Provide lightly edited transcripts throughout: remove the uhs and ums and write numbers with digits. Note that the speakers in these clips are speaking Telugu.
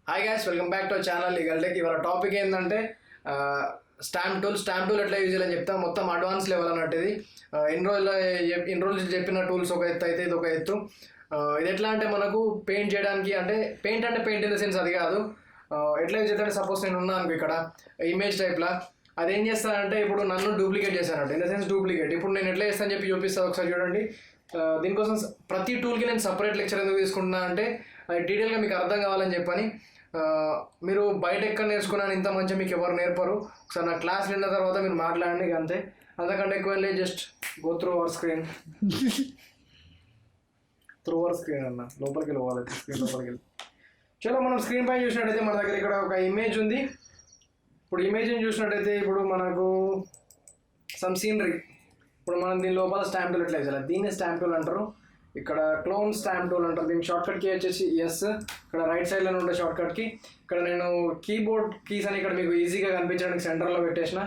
Hi guys, welcome back to channel legal tech. ఇవాళ టాపిక్ ఏంటంటే స్టాంప్ టూల్ ఎట్లా యూజ్ చేయాలని చెప్తాం. మొత్తం అడ్వాన్స్ లెవెల్ అన్నట్టు ఇది. ఇన్ని రోజులు చెప్పిన టూల్స్ ఒక ఎత్తు అయితే ఇది ఒక ఎత్తు. ఇది ఎట్లా అంటే మనకు పెయింట్ చేయడానికి, అంటే పెయింట్ ఇన్ ద సెన్స్ అది కాదు. ఎట్లా యూజ్ చేస్తే సపోజ్ నేను ఉన్నాను ఇక్కడ ఇమేజ్ టైప్లా, అది ఏం చేస్తానంటే ఇప్పుడు నన్ను డూప్లికేట్ చేశానంట, ఇన్ ద సెన్స్ డూప్లికేట్. ఇప్పుడు నేను ఎట్లా చేస్తాను చెప్పి చూపిస్తాను, ఒకసారి చూడండి. దీనికోసం ప్రతి టూల్కి నేను సపరేట్ లెక్చర్ ఎందుకు తీసుకుంటున్నా అంటే అది డీటెయిల్గా మీకు అర్థం కావాలని చెప్పని. మీరు బయట ఎక్కడ నేర్చుకున్నాను ఇంత మంచిగా మీకు ఎవరు నేర్పరు. ఒకసారి నా క్లాస్ విన్న తర్వాత మీరు మాట్లాడండి, ఇక అంతే. అంతకంటే ఎక్కువ లేదు. Just go through our screen అన్న, లోపలికి వెళ్ళి స్క్రీన్ లోపలికి వెళ్ళి. చలో, మనం స్క్రీన్ పైన చూసినట్టయితే మన దగ్గర ఇక్కడ ఒక ఇమేజ్ ఉంది. ఇప్పుడు ఇమేజ్ని చూసినట్టయితే ఇప్పుడు మనకు సమ్ సీనరీ. ఇప్పుడు మనం దీని లోపల స్టాంప్ టూల్ ఎట్లా వేసాలి, దీన్ని స్టాంప్ టూల్ అంటారు. ఇక్కడ క్లోన్ స్టాంప్ టూల్ అంటారు. దీని షార్ట్ కట్ కీ వచ్చేసి ఎస్. ఇక్కడ రైట్ సైడ్లో ఉండే షార్ట్ కట్ కి. ఇక్కడ నేను కీబోర్డ్ కీస్ అని ఇక్కడ మీకు ఈజీగా కనిపించడానికి సెంటర్లో పెట్టేసిన.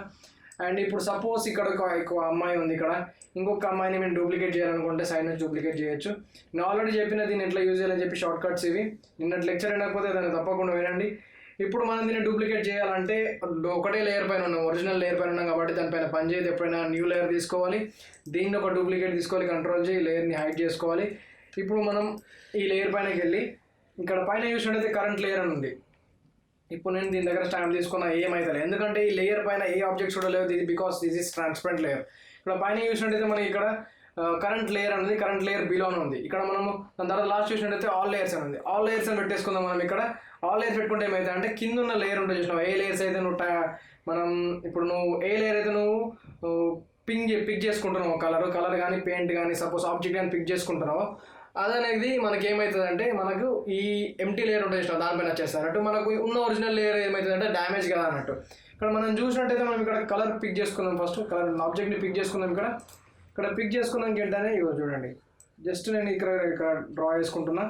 అండ్ ఇప్పుడు సపోజ్ ఇక్కడ ఒక అమ్మాయి ఉంది, ఇక్కడ ఇంకొక అమ్మాయిని మేము డూప్లికేట్ చేయాలనుకుంటే సైడ్ నుంచి డూప్లికేట్ చేయొచ్చు. నేను ఆల్రెడీ చెప్పిన దీన్ని ఎట్లా యూజ్ చేయాలని చెప్పి షార్ట్ కట్స్ ఇవి. నిన్నటి లెక్చర్ వినకపోతే దాన్ని తప్పకుండా వినండి. ఇప్పుడు మనం దీన్ని డూప్లికేట్ చేయాలంటే ఒకటే లేయర్ పైన ఉన్నాం, ఒరిజినల్ లేయర్ పైన ఉన్నాం కాబట్టి దానిపైన పని చేయదు. ఎప్పుడైనా న్యూ లేయర్ తీసుకోవాలి, దీన్ని ఒక డూప్లికేట్ తీసుకోవాలి, కంట్రోల్ చేయి లేయర్ని హైడ్ చేసుకోవాలి. ఇప్పుడు మనం ఈ లేయర్ పైనకి వెళ్ళి ఇక్కడ పైన చూసినట్టయితే కరెంట్ లేయర్ అని ఉంది. ఇప్పుడు నేను దీని దగ్గర స్టాంప్ తీసుకున్నా ఏమవుతుంది, ఎందుకంటే ఈ లేయర్ పైన ఏ ఆబ్జెక్ట్స్ కూడా లేదు, ఇది because this is transparent layer. ఇక్కడ పైన చూసినట్టయితే మనకి ఇక్కడ కరెంట్ లేయర్ అనేది కరెంట్ లేయర్ బిలోనే ఉంది. ఇక్కడ మనము దాని తర్వాత లాస్ట్ చూసినట్టయితే ఆల్ లేయర్స్ అని ఉంది. ఆల్ లేయర్స్ అని పెట్టేసుకుందాం. మనం ఇక్కడ ఆల్ లేయర్స్ పెట్టుకుంటే ఏమైతే అంటే కింద ఉన్న లేయర్ ఉంటుంది చూసినావు, ఏ లేయర్స్ అయితే మనం ఇప్పుడు నువ్వు ఏ లేయర్ అయితే నువ్వు పిక్ చేసుకుంటున్నావు, కలర్ కానీ పెయింట్ కానీ సపోజ్ ఆబ్జెక్ట్ కానీ పిక్ చేసుకుంటున్నావు, అదనేది మనకి ఏమవుతుంది అంటే మనకు ఈ ఎంటీ లేయర్ ఉంటుంది చూసినావు దానిపైన వచ్చేస్తుంది అన్నట్టు. మనకు ఉన్న ఒరిజినల్ లేయర్ ఏమవుతుంది అంటే డ్యామేజ్ కదా అన్నట్టు. ఇక్కడ మనం చూసినట్టయితే మనం ఇక్కడ కలర్ పిక్ చేసుకుందాం. ఫస్ట్ కలర్ ఆబ్జెక్ట్ని పిక్ చేసుకుందాం. ఇక్కడ పిక్ చేసుకున్నాక ఏంటనే ఇగో చూడండి, జస్ట్ నేను ఇక్కడ డ్రా చేసుకుంటున్నా.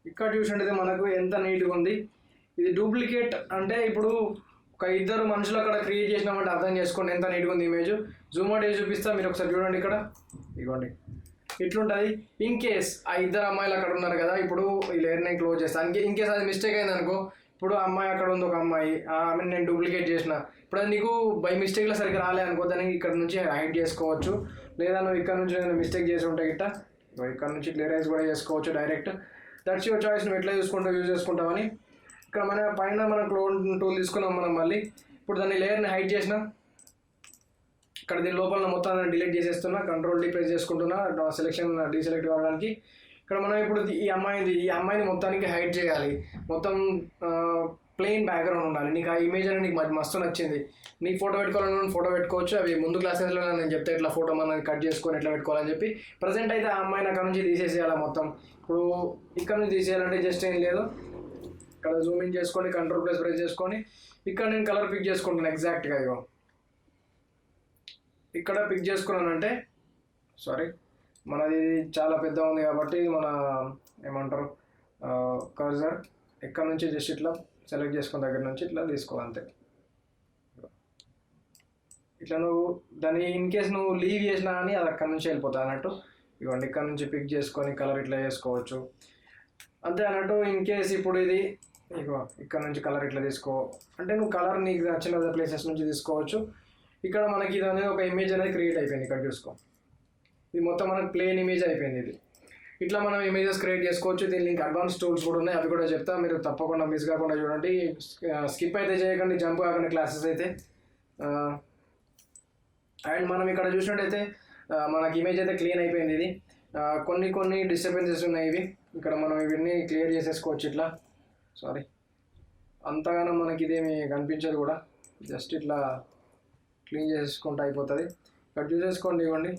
ఇక్కడ చూసినట్టయితే మనకు ఎంత నీట్గా ఉంది. ఇది డూప్లికేట్ అంటే ఇప్పుడు ఒక ఇద్దరు మనుషులు అక్కడ క్రియేట్ చేసినామంటే అర్థం చేసుకోండి ఎంత నీట్గా ఉంది ఇమేజ్. జూమ్ అవుట్ చేసి చూపిస్తా, మీరు ఒకసారి చూడండి. ఇక్కడ ఇవ్వండి ఇట్లుంటుంది. ఇన్ కేస్ ఆ ఇద్దరు అమ్మాయిలు అక్కడ ఉన్నారు కదా, ఇప్పుడు ఈ లేయర్ నేను క్లోజ్ చేస్తాను. ఇన్ కేస్ అది మిస్టేక్ అయింది అనుకో, ఇప్పుడు అమ్మాయి అక్కడ ఉంది ఒక అమ్మాయి, ఆమెను నేను డూప్లికేట్ చేసిన, ఇప్పుడు అది నీకు బై మిస్టేక్లో సరిగ్గా రాలే అనుకో, దాన్ని ఇక్కడ నుంచి హైడ్ చేసుకోవచ్చు. లేదా నువ్వు ఇక్కడ నుంచి నేను మిస్టేక్ చేసి ఉంటే గిట్ట ఇక్కడ నుంచి క్లియరెన్స్ కూడా చేసుకోవచ్చు డైరెక్ట్. దట్స్ యువర్ చాయిస్, నువ్వు ఎట్లా యూజ్ చేసుకుంటామని. ఇక్కడ పైన మనం క్లోన్ టూల్ తీసుకున్నాం మనం మళ్ళీ. ఇప్పుడు దాన్ని లేయర్ని హైడ్ చేసిన, ఇక్కడ దీని లోపల మొత్తం డిలీట్ చేసేస్తున్నా, కంట్రోల్ డీ ప్రెస్ చేసుకుంటున్నా సెలెక్షన్ డీసెలెక్ట్ కావడానికి. ఇక్కడ మనం ఇప్పుడు ఈ అమ్మాయిని మొత్తానికి హైడ్ చేయాలి. మొత్తం ప్లెయిన్ బ్యాక్గ్రౌండ్ ఉండాలి. నీకు ఆ ఇమేజ్ అనేది నీకు మస్తు నచ్చింది, నీకు ఫోటో పెట్టుకోవాలని ఫోటో పెట్టుకోవచ్చు. అవి ముందు క్లాసెస్లో నేను చెప్తే ఇట్లా ఫోటో మనం కట్ చేసుకొని ఎట్లా పెట్టుకోవాలని చెప్పి. ప్రజెంట్ అయితే ఆ అమ్మాయిని అక్కడ నుంచి తీసేసేయాలి మొత్తం. ఇప్పుడు ఇక్కడ నుంచి తీసేయాలంటే జస్ట్ ఏం లేదు, ఇక్కడ జూమ్ ఇన్ చేసుకొని కంట్రోల్ ప్రెస్ చేసుకొని ఇక్కడ నేను కలర్ పిక్ చేసుకుంటాను ఎగ్జాక్ట్గా. ఇగో ఇక్కడ పిక్ చేసుకున్నానంటే, సారీ మనది చాలా పెద్ద ఉంది కాబట్టి మన ఏమంటారు కర్సర్ ఇక్కడ నుంచి జస్ట్ ఇట్లా సెలెక్ట్ చేసుకున్న దగ్గర నుంచి ఇట్లా తీసుకో అంతే. ఇట్లా నువ్వు దాన్ని ఇన్ కేస్ నువ్వు లీవ్ చేసినా అని అది అక్కడ నుంచి వెళ్ళిపోతా అన్నట్టు. ఇవ్వండి ఇక్కడ నుంచి పిక్ చేసుకొని కలర్ ఇట్లా చేసుకోవచ్చు అంతే అన్నట్టు. ఇన్ కేస్ ఇప్పుడు ఇది ఇగో ఇక్కడ నుంచి కలర్ ఇట్లా తీసుకో అంటే నువ్వు కలర్ నీకు నచ్చిన ప్లేసెస్ నుంచి తీసుకోవచ్చు. ఇక్కడ మనకి ఇది అనేది ఒక ఇమేజ్ అనేది క్రియేట్ అయిపోయింది. ఇక్కడ చూసుకో, ఇది మొత్తం మనకు ప్లేన్ ఇమేజ్ అయిపోయింది. ఇది ఇట్లా మనం ఇమేజెస్ క్రియేట్ చేసుకోవచ్చు. దీని లింక్ అడ్వాన్స్ టూల్స్ కూడా ఉన్నాయి, అవి కూడా చెప్తా, మీరు తప్పకుండా మిస్ కాకుండా చూడండి. స్కిప్ అయితే చేయకండి, జంప్ కాకండి క్లాసెస్ అయితే. అండ్ మనం ఇక్కడ చూసినట్టయితే మనకి ఇమేజ్ అయితే క్లీన్ అయిపోయింది. ఇది కొన్ని డిస్టర్బెన్సెస్ ఉన్నాయి ఇవి, ఇక్కడ మనం ఇవన్నీ క్లియర్ చేసేసుకోవచ్చు. ఇట్లా సారీ అంతగానో మనకి ఇదేమి కనిపించదు కూడా, జస్ట్ ఇట్లా క్లీన్ చేసేసుకుంటూ అయిపోతుంది. ఇక్కడ చూసేసుకోండి. ఇవ్వండి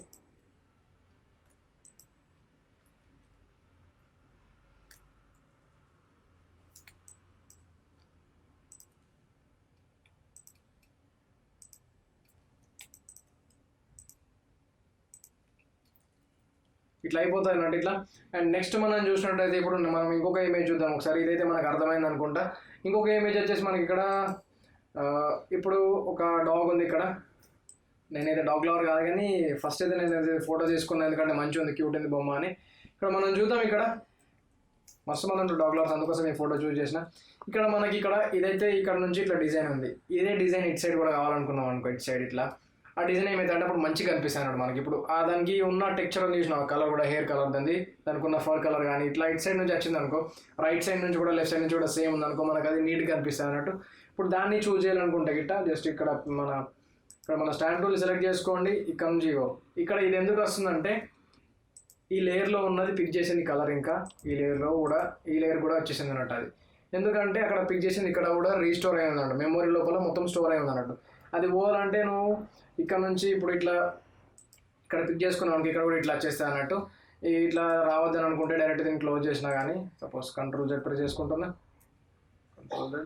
ఇట్లా అయిపోతుంది అన్నట్టు ఇట్లా. అండ్ నెక్స్ట్ మనం చూసినట్టయితే ఇప్పుడు మనం ఇంకొక ఇమేజ్ చూద్దాం ఒకసారి. ఇదైతే మనకు అర్థమైంది అనుకుంటా. ఇంకొక ఇమేజ్ వచ్చేసి మనకి ఇక్కడ ఇప్పుడు ఒక డాగ్ ఉంది. ఇక్కడ నేనైతే డాగ్ లవర్ కాదు కానీ ఫస్ట్ అయితే నేను ఫోటో తీసుకున్నాను, ఎందుకంటే మంచిగా ఉంది, క్యూట్ ఉంది బొమ్మ అని. ఇక్కడ మనం చూద్దాం. ఇక్కడ మస్తు మంది ఉంటారు డాగ్ లవర్స్, అందుకోసం ఈ ఫోటో చూస్ చేసిన. ఇక్కడ మనకి ఇక్కడ ఇదైతే ఇక్కడ నుంచి ఇట్లా డిజైన్ ఉంది. ఇదే డిజైన్ ఇటు సైడ్ కూడా కావాలనుకున్నాం అనుకో, ఇటు సైడ్ ఇట్లా ఆ డిజైన్ ఏమైతే అంటే అప్పుడు మంచిగా కనిపిస్తాయి అన్నమాట మనకి. ఇప్పుడు ఆ దానికి ఉన్న టెక్స్చర్ ఉంది చూసిన కలర్ కూడా, హెయిర్ కలర్ దానికి ఉన్న ఫర్ కలర్ కానీ ఇట్లా ఇటు సైడ్ నుంచి వచ్చింది అనుకో, రైట్ సైడ్ నుంచి కూడా లెఫ్ట్ సైడ్ నుంచి కూడా సేమ్ ఉంది అనుకో, మనకు అది నీట్గా కనిపిస్తుంది అన్నట్టు. ఇప్పుడు దాన్ని చూస్ చేయాలనుకుంటే గిట్ట జస్ట్ ఇక్కడ మన స్టాండ్ టూల్ సెలెక్ట్ చేసుకోండి. ఇక్కడ నుంచి ఇక్కడ ఇది ఎందుకు వస్తుందంటే ఈ లేయర్లో ఉన్నది పిక్ చేసింది కలర్, ఇంకా ఈ లేయర్ కూడా వచ్చేసింది అన్నట్టు. అది ఎందుకంటే అక్కడ పిక్ చేసింది ఇక్కడ కూడా రీస్టోర్ అయ్యింది అన్నట్టు, మెమొరీ లోపల మొత్తం స్టోర్ అయ్యింది అన్నట్టు. అది పోవాలంటే నువ్వు ఇక్కడ నుంచి ఇప్పుడు ఇట్లా ఇక్కడ పిక్ చేసుకున్నావు, ఇక్కడ కూడా ఇట్లా వచ్చేస్తాయి అన్నట్టు. ఇట్లా రావద్దని అనుకుంటే డైరెక్ట్ దీన్ని క్లోజ్ చేసినా కానీ, సపోజ్ Ctrl Z ప్రెస్ చేసుకుంటున్నా, Ctrl Z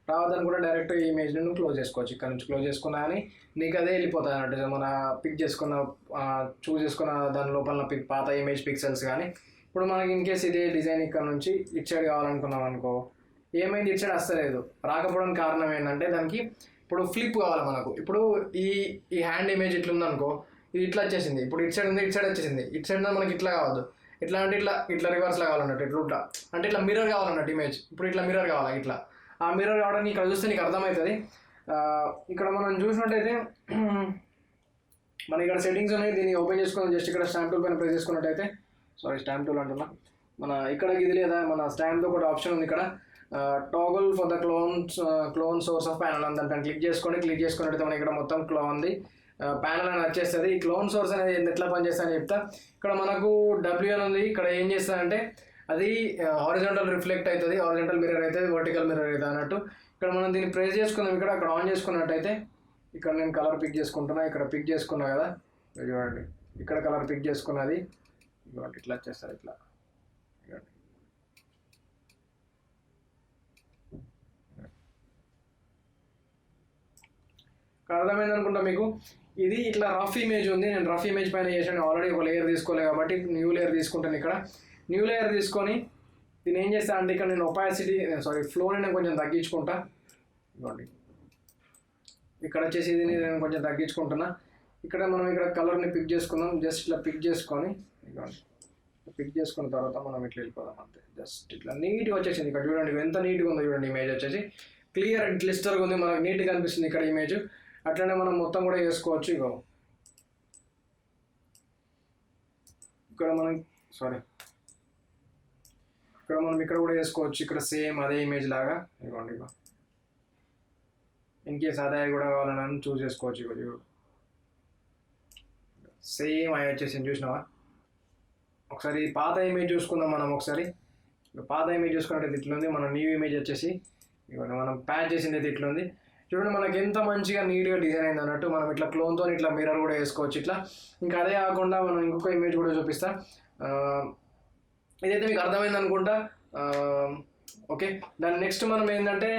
రావద్దని కూడా డైరెక్ట్ ఈ ఇమేజ్ నువ్వు క్లోజ్ చేసుకోవచ్చు. ఇక్కడ నుంచి క్లోజ్ చేసుకున్నా కానీ నీకు అదే వెళ్ళిపోతుంది అన్నట్టు. మన పిక్ చేసుకున్న చూస్ చేసుకున్న దాని లోపల పాత ఇమేజ్ పిక్సెల్స్ కానీ. ఇప్పుడు మనకి ఇన్ కేస్ ఇదే డిజైన్ ఇక్కడ నుంచి ఇటు సైడ్ కావాలనుకున్నాం అనుకో, ఏమైంది ఇటు సైడ్ వస్తలేదు. రాకపోవడానికి కారణం ఏంటంటే దానికి ఇప్పుడు ఫ్లిప్ కావాలి మనకు. ఇప్పుడు ఈ హ్యాండ్ ఇమేజ్ ఇట్లా ఉందనుకో, ఇది ఇట్లా వచ్చేసింది. ఇప్పుడు ఇటు సైడ్ ఉంది, ఇటు సైడ్ వచ్చేసింది. ఇటు సైడ్ మనకి ఇట్లా కావద్దు, ఇట్లా అంటే ఇట్లా రివర్స్లో కావాలన్నట్టు, ఇట్లా అంటే ఇట్లా మిర్రర్ కావాలన్నట్టు ఇమేజ్. ఇప్పుడు ఇట్లా మిర్రర్ కావాలి, ఇట్లా ఆ మిర్రర్ కావడానికి ఇక్కడ చూస్తే నీకు అర్థమవుతుంది. ఇక్కడ మనం చూసినట్టయితే మన ఇక్కడ సెట్టింగ్స్ ఉన్నాయి, దీన్ని ఓపెన్ చేసుకుని జస్ట్ ఇక్కడ స్టాంప్ టూల్ పైన ప్రెస్ చేసుకున్నట్టయితే, స్టాంప్ టూల్ అంటున్నా, మన ఇక్కడ ఇది లేదా మన స్టాంప్తో కూడా ఆప్షన్ ఉంది ఇక్కడ, toggle for the clone source of panel అని దాన్ని క్లిక్ చేసుకున్నట్టయితే మనకి ఇక్కడ మొత్తం క్లోన్ది ప్యానల్ అని వచ్చేస్తుంది. ఈ క్లోన్ సోర్స్ అనేది ఎట్లా పనిచేస్తా అని చెప్తా. ఇక్కడ మనకు W అని ఉంది, ఇక్కడ ఏం చేస్తుందంటే అది హారిజాంటల్ రిఫ్లెక్ట్ అవుతుంది, హారిజాంటల్ మిర్రర్ అవుతుంది, వర్టికల్ మిర్రర్ అవుతుంది అన్నట్టు. ఇక్కడ మనం దీన్ని ప్రెస్ చేసుకుందాం, అక్కడ ఆన్ చేసుకున్నట్టయితే ఇక్కడ నేను కలర్ పిక్ చేసుకుంటున్నా, ఇక్కడ పిక్ చేసుకున్నా కదా చూడండి, ఇక్కడ కలర్ పిక్ చేసుకున్నది ఇట్లా వచ్చేస్తారు, ఇట్లా అర్థమైంది అనుకుంటా మీకు. ఇది ఇట్లా రఫ్ ఇమేజ్ ఉంది, నేను రఫ్ ఇమేజ్ పైన చేసాను ఆల్రెడీ, ఒక లేయర్ తీసుకోలేదు కాబట్టి న్యూ లేయర్ తీసుకుంటాను. ఇక్కడ న్యూ లేయర్ తీసుకొని దీన్ని ఏం చేస్తా అంటే ఇక్కడ నేను ఫ్లోని నేను కొంచెం తగ్గించుకుంటా. ఇవ్వండి ఇక్కడ వచ్చేసి ఇది నేను కొంచెం తగ్గించుకుంటున్నా. ఇక్కడ మనం ఇక్కడ కలర్ని పిక్ చేసుకుందాం, జస్ట్ ఇట్లా పిక్ చేసుకొని ఇవ్వండి, పిక్ చేసుకున్న తర్వాత మనం ఇట్లా వెళ్ళిపోదాం అంతే. జస్ట్ ఇట్లా నీట్గా వచ్చేసింది. ఇక్కడ చూడండి ఎంత నీట్గా ఉందో చూడండి, ఇమేజ్ వచ్చేసి క్లియర్ అండ్ క్లిస్టర్గా ఉంది, మనకు నీట్గా అనిపిస్తుంది ఇక్కడ ఇమేజ్. అట్లనే మనం మొత్తం కూడా చేసుకోవచ్చు. ఇక్కడ మనం ఇక్కడ కూడా వేసుకోవచ్చు, ఇక్కడ సేమ్ అదే ఇమేజ్ లాగా ఇవ్వండి. ఇన్ కేస్ అదే కూడా కావాలని చూస్ చేసుకోవచ్చు. సేమ్ అవి వచ్చేసింది చూసినావా. ఒకసారి పాత ఇమేజ్ చూసుకుందాం మనం. ఒకసారి పాత ఇమేజ్ చూసుకున్నట్టయితే ఇట్లుంది, మన న్యూ ఇమేజ్ వచ్చేసి ఇవ్వండి మనం ప్యాచ్ చేసింది అయితే ఇట్లుంది చూడండి. మనకి ఎంత మంచిగా నీట్గా డిజైన్ అయింది అన్నట్టు. మనం ఇట్లా క్లోన్తో ఇట్లా మిర్రర్ కూడా వేసుకోవచ్చు ఇట్లా. ఇంకా అదే కాకుండా మనం ఇంకొక ఇమేజ్ కూడా చూపిస్తా. ఇదైతే మీకు అర్థమైంది అనుకుంటా. ఓకే, దాని నెక్స్ట్ మనం ఏంటంటే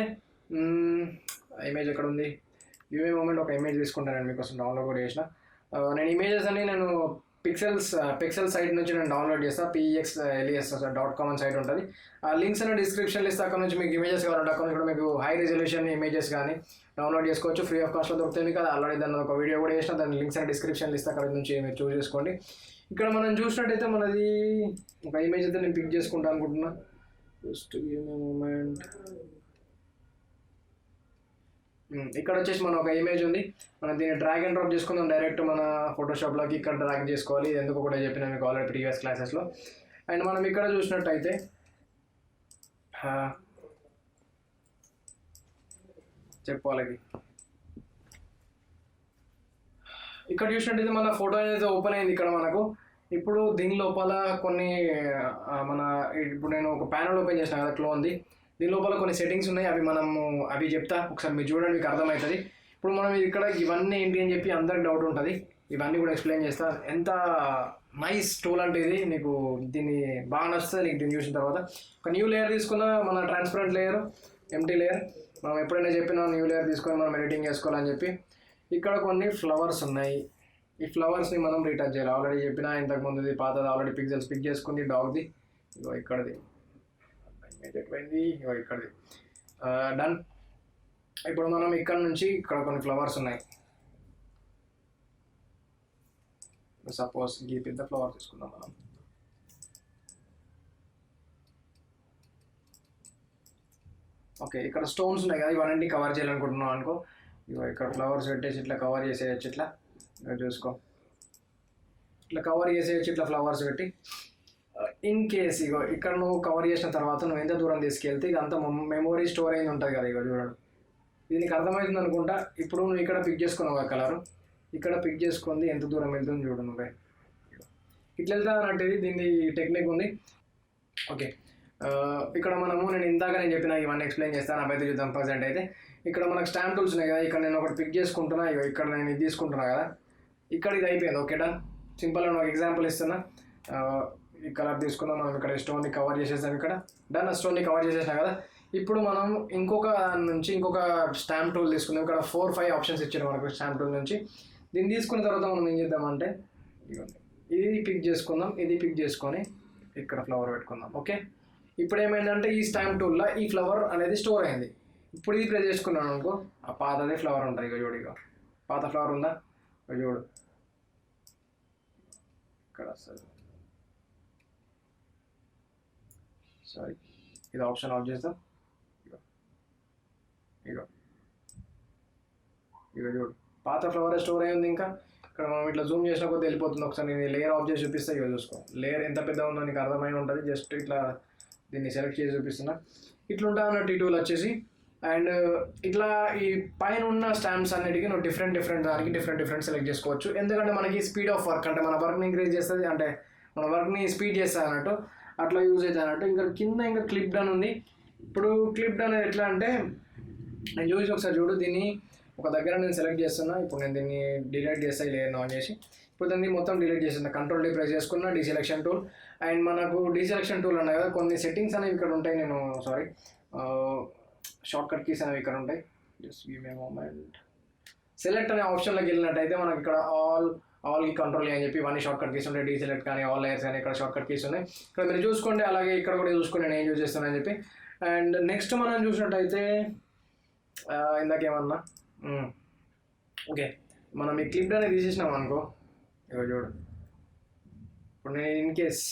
ఇమేజ్ ఎక్కడ ఉంది, యూఏ మూమెంట్ ఒక ఇమేజ్ తీసుకుంటాను నేను మీకోసం డౌన్లోడ్ కూడా చేసిన. నేను ఇమేజెస్ అని నేను పిక్సెల్ సైట్ నుంచి నేను డౌన్లోడ్ చేస్తాను, pexles.com అని సైట్ ఉంటుంది. ఆ లింక్స్ అనే డిస్క్రిప్షన్లో ఇస్తే అక్కడ నుంచి మీకు ఇమేజెస్ కావాలంటే అక్కడ కూడా మీకు హై రెజల్యూషన్ ఇమేజెస్ కానీ డౌన్లోడ్ చేసుకోవచ్చు, ఫ్రీ ఆఫ్ కాస్ట్లో దొరుకుతుంది మీకు. అది ఆల్రెడీ దాన్ని ఒక వీడియో కూడా చేసిన, దాని లింక్స్ అనే డిస్క్రిప్షన్లో ఇస్తే అక్కడ నుంచి మీరు చూస్ చేసుకోండి. ఇక్కడ మనం చూసినట్టయితే మనది ఒక ఇమేజ్ అయితే నేను పిక్ చేసుకుంటాను అనుకుంటున్నా. Just moment. ఇక్కడ వచ్చేసి మన ఒక ఇమేజ్ ఉంది, మనం దీన్ని డ్రాగ్ అండ్ డ్రాప్ చేసుకుందాం డైరెక్ట్ మన ఫోటోషాప్లోకి. ఇక్కడ డ్రాగ్ చేసుకోవాలి, ఎందుకు కూడా చెప్పిన మీకు ఆల్రెడీ ప్రీవియస్ క్లాసెస్లో. అండ్ మనం ఇక్కడ చూసినట్టయితే వాళ్ళకి ఇక్కడ చూసినట్టయితే మన ఫోటో అనేది ఓపెన్ అయింది ఇక్కడ మనకు. ఇప్పుడు దీని లోపల కొన్ని ఇప్పుడు నేను ఒక ప్యానల్ ఓపెన్ చేసిన కదా క్లోన్ది, దీని లోపల కొన్ని సెట్టింగ్స్ ఉన్నాయి, అవి చెప్తా ఒకసారి మీరు చూడండి, మీకు అర్థమవుతుంది. ఇప్పుడు మనం ఇక్కడ ఇవన్నీ ఏంటి అని చెప్పి అందరికి డౌట్ ఉంటుంది, ఇవన్నీ కూడా ఎక్స్ప్లెయిన్ చేస్తా. ఎంత నైస్ టూల్ అంటే ఇది, నీకు దీన్ని బాగా నచ్చుతుంది నీకు దీన్ని చూసిన తర్వాత. ఒక న్యూ లేయర్ తీసుకున్న మన ట్రాన్స్పరెంట్ లేయర్, ఎంటీ లేయర్, మనం ఎప్పుడైనా చెప్పినా న్యూ లేయర్ తీసుకొని మనం ఎడిటింగ్ చేసుకోవాలని చెప్పి. ఇక్కడ కొన్ని ఫ్లవర్స్ ఉన్నాయి, ఈ ఫ్లవర్స్ని మనం రీటచ్ చేయాలి. ఆల్రెడీ చెప్పిన ఇంతకుముందుది పాతది ఆల్రెడీ పిక్సెల్స్ పిక్ చేసుకుంది, డాగ్ది ఇక్కడది ఇక్కడది డన్. ఇప్పుడు మనం ఇక్కడ నుంచి ఇక్కడ కొన్ని ఫ్లవర్స్ ఉన్నాయి, సపోజ్ ఈ పెద్ద ఫ్లవర్ తీసుకుందాం మనం. ఓకే, ఇక్కడ స్టోన్స్ ఉన్నాయి కదా, ఇవన్నీ కవర్ చేయాలనుకుంటున్నాం అనుకో, ఇగో ఇక్కడ ఫ్లవర్స్ పెట్టేసి ఇట్లా కవర్ చేసేయచ్చు. ఇట్లా చూసుకో, ఇట్లా కవర్ చేసేయచ్చు, ఇట్లా ఫ్లవర్స్ పెట్టి. ఇన్ కేస్ ఇగో ఇక్కడ నువ్వు కవర్ చేసిన తర్వాత నువ్వు ఎంత దూరం తీసుకెళ్తే ఇదంతా మెమొరీ స్టోర్ అయింది ఉంటుంది కదా. ఇగో చూడండి, దీనికి అర్థమవుతుంది అనుకుంటా. ఇప్పుడు నువ్వు ఇక్కడ పిక్ చేసుకున్నావు ఒక కలర్, ఇక్కడ పిక్ చేసుకుంది ఎంత దూరం వెళ్తుంది చూడు నువ్వే. ఇట్లా వెళ్తా అన్నట్టు దీన్ని టెక్నిక్ ఉంది. ఓకే, ఇక్కడ మనము నేను ఇందాక చెప్పిన ఇవన్నీ ఎక్స్ప్లెయిన్ చేస్తాను. అవైతే చూద్దాం. ప్రజెంట్ అయితే ఇక్కడ మనకు స్టాంప్ టూల్స్ ఉన్నాయి కదా, ఇక్కడ నేను ఒకటి పిక్ చేసుకుంటున్నా. ఇగో ఇక్కడ నేను ఇది తీసుకుంటున్నా కదా, ఇక్కడ ఇది అయిపోయింది. Okay done. సింపుల్గా నేను ఒక ఎగ్జాంపుల్ ఇస్తున్నా. ఈ కలర్ తీసుకున్నాం, మనం ఇక్కడ స్టోన్ని కవర్ చేసేసాం. ఇక్కడ డన్, స్టోన్ని కవర్ చేసేసాం కదా. ఇప్పుడు మనం ఇంకొక స్టాంప్ టూల్ తీసుకుందాం. ఇక్కడ 4-5 ఆప్షన్స్ ఇచ్చారు మనకు స్టాంప్ టూల్ నుంచి. దీన్ని తీసుకున్న తర్వాత మనం ఏం చేద్దామంటే ఇది పిక్ చేసుకుందాం, ఇది పిక్ చేసుకొని ఇక్కడ ఫ్లవర్ పెట్టుకుందాం. ఓకే, ఇప్పుడు ఏమైందంటే ఈ స్టాంప్ టూల్లో ఈ ఫ్లవర్ అనేది స్టోర్ అయింది. ఇప్పుడు ఇది ప్రెస్ చేసుకున్నాను అనుకో, ఆ పాతదే ఫ్లవర్ ఉంటుంది. ఇక చూడు, ఇక పాత ఫ్లవర్ ఉందా, ఇక చూడు ఇక్కడ వస్తుంది. సారీ, ఇది ఆప్షన్ ఆఫ్ చేద్దాం. ఇక చూడు, పాత ఫ్లవర్ స్టోర్ అయ్యింది. ఇంకా ఇక్కడ మనం ఇట్లా జూమ్ చేసిన కొద్ది వెళ్ళిపోతుంది. ఒకసారి నేను లేయర్ ఆఫ్ చేసి చూపిస్తే ఇక చూసుకో, లేయర్ ఎంత పెద్ద ఉందో నీకు అర్థమై ఉంటుంది. జస్ట్ ఇట్లా దీన్ని సెలెక్ట్ చేసి చూపిస్తున్నా. ఇట్లుంటా అన్నట్టు ఈ టూల్ వచ్చేసి. అండ్ ఇట్లా ఈ పైన ఉన్న స్టాంప్స్ అన్నిటికీ నువ్వు డిఫరెంట్ దానికి డిఫరెంట్ సెలెక్ట్ చేసుకోవచ్చు. ఎందుకంటే మనకి స్పీడ్ ఆఫ్ వర్క్, అంటే మన వర్క్ని ఇంక్రీజ్ చేస్తుంది, అంటే మన వర్క్ని స్పీడ్ చేస్తుంది అన్నట్టు, అట్లా యూజ్ అవుతుంది అన్నట్టు. ఇంకా కింద ఇంకా క్లిప్ డన్ ఉంది. ఇప్పుడు క్లిప్ డన్ ఎట్లా అంటే నేను చూసి ఒకసారి చూడు, దీన్ని ఒక దగ్గర నేను సెలెక్ట్ చేస్తున్నా. ఇప్పుడు నేను దీన్ని డిలీట్ చేస్తాను, లేయర్ ఆన్ చేసి. ఇప్పుడు దీన్ని మొత్తం డిలీట్ చేస్తున్నా. కంట్రోల్ D ప్రెస్ చేసుకున్నా, డీసెలెక్షన్ టూల్. అండ్ మనకు డీసెలెక్షన్ టూల్ అన్నాయి కదా, కొన్ని సెట్టింగ్స్ అనేవి ఇక్కడ ఉంటాయి. నేను షార్ట్ కట్ కీస్ అనేవి ఇక్కడ ఉంటాయి. Just give me a moment. Select అనే ఆప్షన్లోకి వెళ్ళినట్టయితే మనకి ఇక్కడ ఆల్కి కంట్రోల్ అని చెప్పి ఇవన్నీ షార్ట్ కట్ కీస్ ఉంటాయి. డీసెలెక్ట్ కానీ ఆల్ లేయర్స్ కానీ ఇక్కడ షార్ట్ కట్ కీస్ ఉన్నాయి. ఇక్కడ మీరు చూసుకోండి, అలాగే ఇక్కడ కూడా చూసుకోండి నేను ఏం యూజ్ చేస్తానని చెప్పి. అండ్ నెక్స్ట్ మనం చూసినట్టయితే ఇందాకేమన్నా ఓకే, మనం ఈ క్లిప్ అనేది తీసేసినాం అనుకో, ఇగో చూడు. ఇప్పుడు నేను ఇన్ కేస్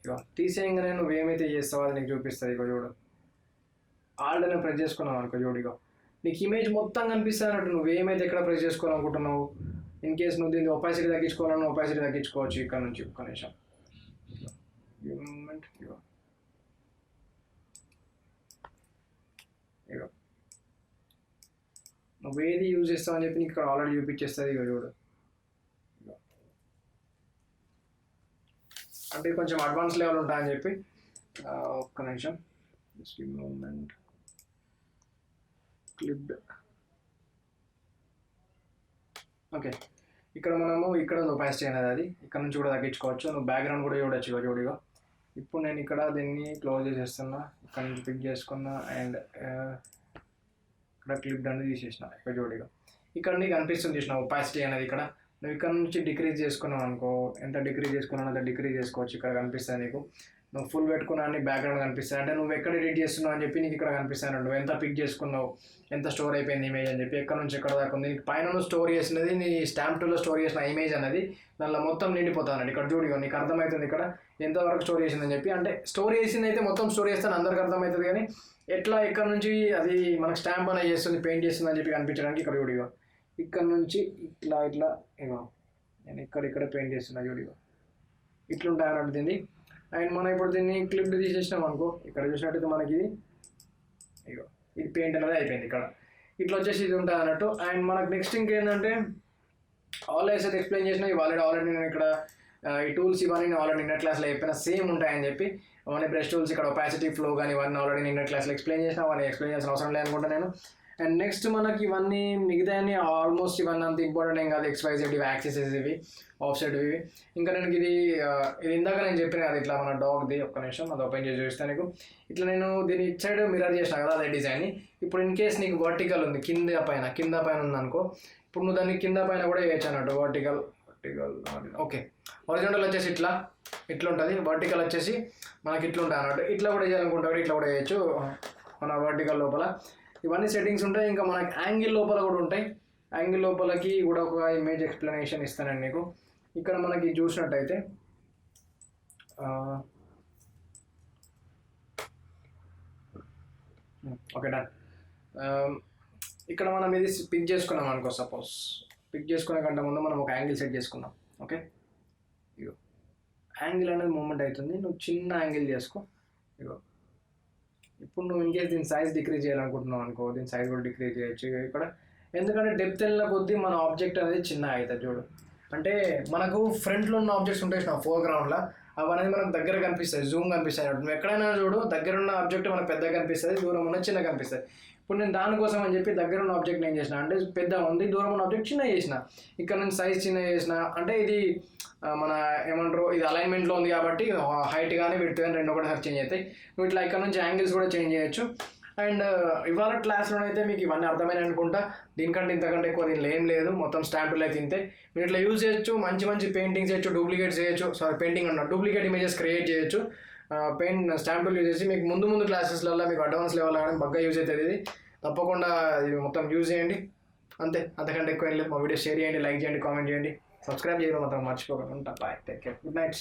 ఇగో తీసేయంగానే నువ్వు ఏమైతే చేస్తావో అది నీకు చూపిస్తుంది. ఇగో చూడు, ఆల్ట్ అని ప్రెస్ చేసుకున్నావు అనుకో, చూడు ఇగో నీకు ఇమేజ్ మొత్తం కనిపిస్తుంది అన్నట్టు. నువ్వు ఏమైతే ఎక్కడ ప్రెస్ చేసుకోవాలనుకుంటున్నావు, ఇన్ కేస్ నువ్వు దీన్ని ఒపాసిటీ తగ్గించుకోవాలన్నా ఒపాసిటీ తగ్గించుకోవచ్చు ఇక్కడ నుంచి. ఒక్క నిమిషం, ఇగో ఇగో నువ్వు ఏది యూజ్ చేస్తావు అని చెప్పి నీకు ఇక్కడ ఆల్రెడీ చూపించేస్తుంది. ఇక చూడు, అంటే కొంచెం అడ్వాన్స్ లెవెల్ ఉంటాయని చెప్పి. ఒక్క నిమిషం, మూమెంట్ క్లిప్. ఓకే, ఇక్కడ మనము ఇక్కడ ఒపాసిటీ అనేది అది ఇక్కడ నుంచి కూడా తగ్గించుకోవచ్చు. నువ్వు బ్యాక్గ్రౌండ్ కూడా చూడొచ్చు. ఇక చూడు, ఇప్పుడు నేను ఇక్కడ దీన్ని క్లోజ్ చేసేస్తున్నా, ఇక్కడ నుంచి పిక్ చేసుకున్నా. అండ్ ఇక్కడ క్లిప్ అనేది తీసేసిన. ఇక్కడ చూడు, ఇక్కడ నీకు అనిపిస్తుంది చూసిన ఒపాసిటీ అనేది. ఇక్కడ నువ్వు ఇక్కడ నుంచి డిక్రీజ్ చేసుకున్నావు అనుకో, ఎంత డిక్రీజ్ చేసుకున్నావు అంత డిక్రీజ్ చేసుకోవచ్చు. ఇక్కడ కనిపిస్తుంది నీకు. నువ్వు ఫుల్ పెట్టుకున్నా అని బ్యాక్గ్రౌండ్ కనిపిస్తుంది, అంటే నువ్వు ఎక్కడ ఎడిట్ చేస్తున్నావు అని చెప్పి నీకు ఇక్కడ కనిపిస్తాను. నువ్వు ఎంత పిక్ చేసుకున్నావు, ఎంత స్టోర్ అయిపోయింది ఇమేజ్ అని చెప్పి, ఎక్కడ నుంచి ఎక్కడ దాకా ఉంది. నీకు పైన నువ్వు స్టోర్ చేసినది, నీ స్టాంప్ టూల్లో స్టోర్ చేసిన ఇమేజ్ అనేది దానిలో మొత్తం నిండిపోతానండి. ఇక్కడ చూడు, నీకు అర్థమవుతుంది ఇక్కడ ఎంతవరకు స్టోర్ చేసిందని చెప్పి. అంటే స్టోర్ చేసింది అయితే మొత్తం స్టోర్ చేస్తాను అందరికి అర్థమవుతుంది, కానీ ఎట్లా ఇక్కడ నుంచి అది మనకు స్టాంప్ అనేది చేస్తుంది, పెయింట్ చేస్తుంది అని చెప్పి కనిపించడానికి ఇక్కడ చూడు, ఇక్కడ నుంచి ఇట్లా ఇగో నేను ఇక్కడ పెయింట్ చేస్తున్నా చూడు, ఇట్లుంటాయి అన్నట్టు దీన్ని. అండ్ మనం ఇప్పుడు దీన్ని క్లిప్ తీసేసినాం అనుకో, ఇక్కడ చూసినట్టయితే మనకి ఇగో ఇది పెయింట్ అనేది అయిపోయింది. ఇక్కడ ఇట్లా వచ్చేసి ఇది ఉంటుంది అన్నట్టు. అండ్ మనకు నెక్స్ట్ ఇంకేంటంటే ఆల్ అయితే ఎక్స్ప్లెయిన్ చేసిన ఆల్రెడీ నేను ఇక్కడ ఈ టూల్స్ ఇవన్నీ నేను ఆల్రెడీ నిన్న క్లాస్లో చెప్పిన సేమ్ ఉంటాయని చెప్పి. అవన్నీ బ్రష్ టూల్స్, ఇక్కడ ఒపాసిటీ, ఫ్లో కానీ ఇవన్నీ ఆల్రెడీ నిన్న క్లాస్లో ఎక్స్ప్లెయిన్ చేసిన, అవన్నీ ఎక్స్ప్లెయిన్ చేసిన అవసరం లేదనుకుంటా నేను. అండ్ నెక్స్ట్ మనకి ఇవన్నీ మిగతాయన్ని ఆల్మోస్ట్ ఇవన్నీ అంత ఇంపార్టెంట్ ఏం కాదు. XYZ ఇవి యాక్సెసెస్, ఇవి ఆఫ్ సైడ్ ఇవి. ఇంకా నేను ఇది ఇందాక నేను చెప్పిన కదా ఇట్లా మన డాగ్ది. ఒక్క నిమిషం అది ఓపెన్ చేసి చూస్తాను నీకు. ఇట్లా నేను దీన్ని ఇట్ సైడ్ మిర్రర్ చేసిన కదా అదే డిజైన్ని. ఇప్పుడు ఇన్ కేస్ నీకు వర్టికల్ ఉంది, కింద పైన ఉంది అనుకో, ఇప్పుడు నువ్వు దాన్ని కింద పైన కూడా వేయచ్చు అన్నట్టు. వర్టికల్ ఓకే, హారిజాంటల్ వచ్చేసి ఇట్లా ఉంటుంది, వర్టికల్ వచ్చేసి మనకి ఇట్లా ఉంటుంది అన్నట్టు. ఇట్లా కూడా చేయాలనుకుంటా ఇట్లా కూడా వేయచ్చు మన వర్టికల్ లోపల. ఇవన్నీ సెట్టింగ్స్ ఉంటాయి. ఇంకా మనకి యాంగిల్ లోపల కూడా ఉంటాయి. యాంగిల్ లోపలకి కూడా ఒక ఇమేజ్ ఎక్స్ప్లెనేషన్ ఇస్తానండి నీకు. ఇక్కడ మనకి చూసినట్టయితే ఓకే డన్. ఇక్కడ మనం ఇది పిక్ చేసుకున్నాం అనుకో, సపోజ్ పిక్ చేసుకునే కంటే ముందు మనం ఒక యాంగిల్ సెట్ చేసుకున్నాం. ఓకే, ఇగో యాంగిల్ అనేది మూమెంట్ అవుతుంది, నువ్వు చిన్న యాంగిల్ చేసుకో. ఇగో ఇప్పుడు నువ్వు ఇంకేస్ దీని సైజ్ డిక్రీజ్ చేయాలనుకుంటున్నావు అనుకో, దీని సైజ్ కూడా డిక్రీజ్ చేయొచ్చు ఇక్కడ. ఎందుకంటే డెప్త్ వెళ్ళిన కొద్దీ మన ఆబ్జెక్ట్ అనేది చిన్న అవుతుంది చూడు. అంటే మనకు ఫ్రంట్లో ఉన్న ఆబ్జెక్ట్స్ ఉంటాయి నా ఫోర్గ్రౌండ్లో, అవి అనేది మనకు దగ్గర కనిపిస్తాయి, జూమ్ కనిపిస్తాయి. నువ్వు ఎక్కడైనా చూడు, దగ్గర ఉన్న ఆబ్జెక్ట్ మనకు పెద్దగా కనిపిస్తుంది, దూరం ఉన్న చిన్న కనిపిస్తుంది. ఇప్పుడు నేను దానికోసం అని చెప్పి దగ్గర ఉన్న ఆబ్జెక్ట్ ఏం చేసిన అంటే పెద్దగా ఉంది, దూరం ఉన్న ఆబ్జెక్ట్ చిన్న చేసిన. ఇక్కడ నేను సైజ్ చిన్న చేసిన అంటే ఇది మన ఏమంటారు, ఇది అలైన్మెంట్లో ఉంది కాబట్టి హైట్ కానీ విడ్త్ కానీ రెండు ఒకటి చేంజ్ అవుతాయి. నువ్వు ఇట్లా ఇక్కడ నుంచి యాంగిల్స్ కూడా చేంజ్ చేయొచ్చు. అండ్ ఇవాళ క్లాస్లోనైతే మీకు ఇవన్నీ అర్థమైన అనుకుంటా. దీనికంటే ఇంతకంటే ఎక్కువ దీనిలో ఏం లేదు, మొత్తం స్టాంపులు అయితే ఇంతే. మీరు ఇట్లా యూజ్ చేయొచ్చు, మంచి మంచి పెయింటింగ్స్ చేయొచ్చు, డూప్లికేట్స్ చేయొచ్చు, పెయింటింగ్ అన్న డూప్లికేట్ ఇమేజెస్ క్రియేట్ చేయొచ్చు. స్టాంపులు యూజ్ చేసి మీకు ముందు క్లాసెస్లలో మీకు అడ్వాన్స్ లెవెల్ కానీ బాగా యూజ్ అవుతుంది. ఇది తప్పకుండా ఇది మొత్తం యూజ్ చేయండి. అంతకంటే ఎక్కువ ఏం లేదు. మా వీడియో షేర్ చేయండి, లైక్ చేయండి, కామెంట్ చేయండి, సబ్స్క్రైబ్ చేయడం మాత్రం మర్చిపోకుండా. ఉంటా, bye, take care, good night.